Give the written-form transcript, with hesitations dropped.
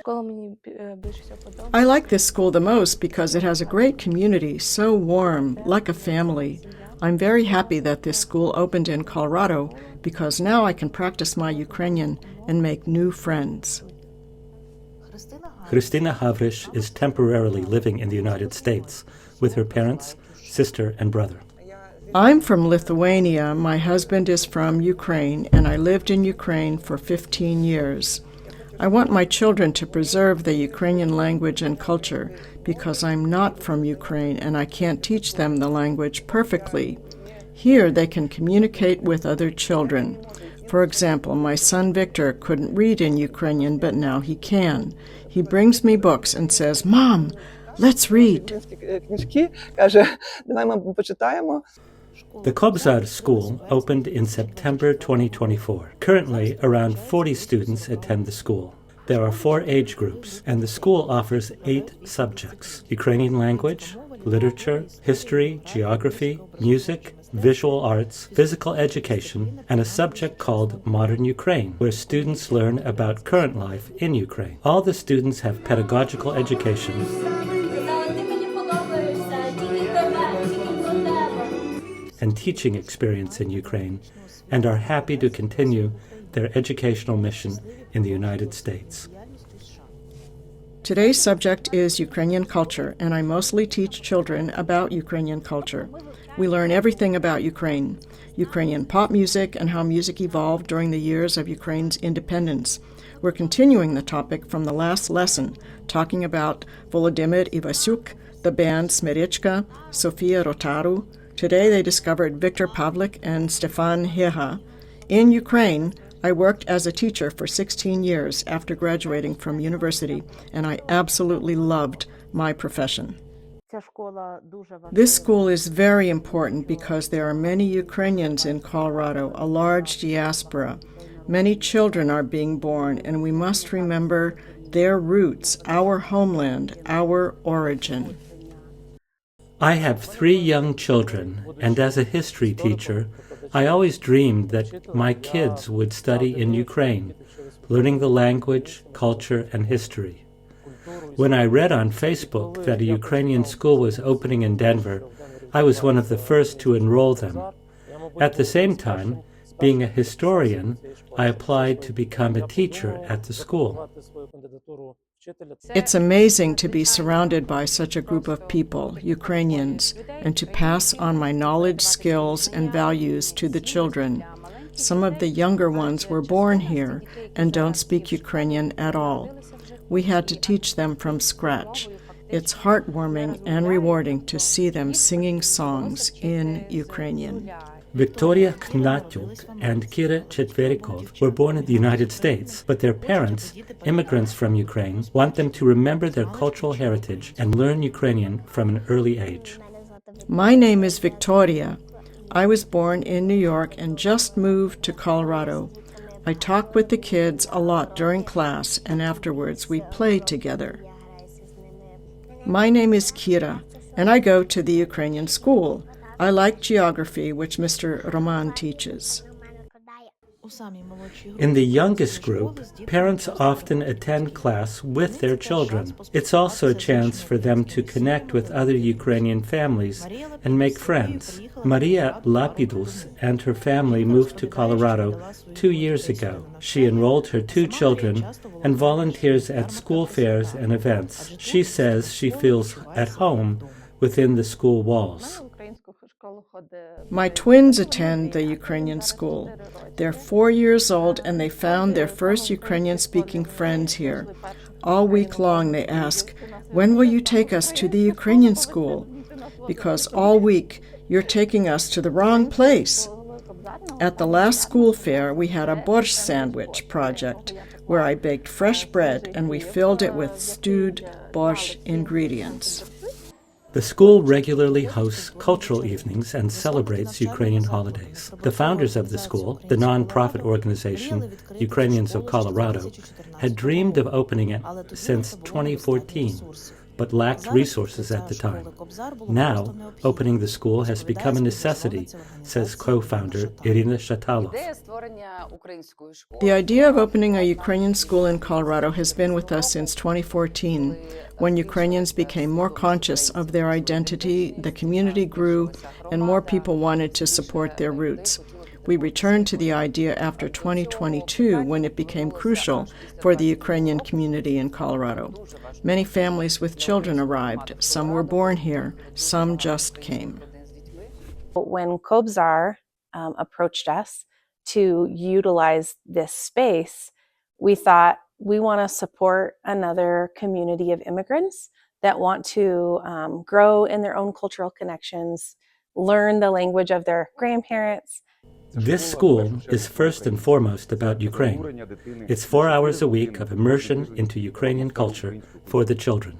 I like this school the most because it has a great community, so warm, like a family. I'm very happy that this school opened in Colorado because now I can practice my Ukrainian and make new friends. Christina Havrish is temporarily living in the United States with her parents, sister, and brother. I'm from Lithuania. My husband is from Ukraine, and I lived in Ukraine for 15 years. I want my children to preserve the Ukrainian language and culture because I'm not from Ukraine and I can't teach them the language perfectly. Here they can communicate with other children. For example, my son Victor couldn't read in Ukrainian, but now he can. He brings me books and says, "Mom, let's read." The Kobzar school opened in September 2024. Currently, around 40 students attend the school. There are 4 age groups, and the school offers 8 subjects: Ukrainian language, literature, history, geography, music, visual arts, physical education, and a subject called Modern Ukraine, where students learn about current life in Ukraine. All the students have pedagogical education and teaching experience in Ukraine, and are happy to continue their educational mission in the United States. Today's subject is Ukrainian culture, and I mostly teach children about Ukrainian culture. We learn everything about Ukraine, Ukrainian pop music and how music evolved during the years of Ukraine's independence. We're continuing the topic from the last lesson, talking about Volodymyr Ivasyuk, the band Smerichka, Sofia Rotaru. Today they discovered Viktor Pavlik and Stefan Heha. In Ukraine, I worked as a teacher for 16 years after graduating from university, and I absolutely loved my profession. This school is very important because there are many Ukrainians in Colorado, a large diaspora. Many children are being born, and we must remember their roots, our homeland, our origin. I have 3 young children, and as a history teacher, I always dreamed that my kids would study in Ukraine, learning the language, culture, and history. When I read on Facebook that a Ukrainian school was opening in Denver, I was one of the first to enroll them. At the same time, being a historian, I applied to become a teacher at the school. It's amazing to be surrounded by such a group of people, Ukrainians, and to pass on my knowledge, skills, and values to the children. Some of the younger ones were born here and don't speak Ukrainian at all. We had to teach them from scratch. It's heartwarming and rewarding to see them singing songs in Ukrainian. Victoria Knatyuk and Kira Chetverikov were born in the United States, but their parents, immigrants from Ukraine, want them to remember their cultural heritage and learn Ukrainian from an early age. My name is Victoria. I was born in New York and just moved to Colorado. I talk with the kids a lot during class, and afterwards we play together. My name is Kira, and I go to the Ukrainian school. I like geography, which Mr. Roman teaches. In the youngest group, parents often attend class with their children. It's also a chance for them to connect with other Ukrainian families and make friends. Maria Lapidus and her family moved to Colorado 2 years ago. She enrolled her 2 children and volunteers at school fairs and events. She says she feels at home within the school walls. My twins attend the Ukrainian school. They're 4 years old and they found their first Ukrainian-speaking friends here. All week long they ask, "When will you take us to the Ukrainian school?" Because all week you're taking us to the wrong place. At the last school fair, we had a borscht sandwich project where I baked fresh bread and we filled it with stewed borscht ingredients. The school regularly hosts cultural evenings and celebrates Ukrainian holidays. The founders of the school, the non-profit organization Ukrainians of Colorado, had dreamed of opening it since 2014, but lacked resources at the time. Now, opening the school has become a necessity, says co-founder Irina Shatalov. The idea of opening a Ukrainian school in Colorado has been with us since 2014, when Ukrainians became more conscious of their identity, the community grew, and more people wanted to support their roots. We returned to the idea after 2022, when it became crucial for the Ukrainian community in Colorado. Many families with children arrived. Some were born here. Some just came. When Kobzar approached us to utilize this space, we thought we want to support another community of immigrants that want to grow in their own cultural connections, learn the language of their grandparents. This school is first and foremost about Ukraine. It's 4 hours a week of immersion into Ukrainian culture for the children.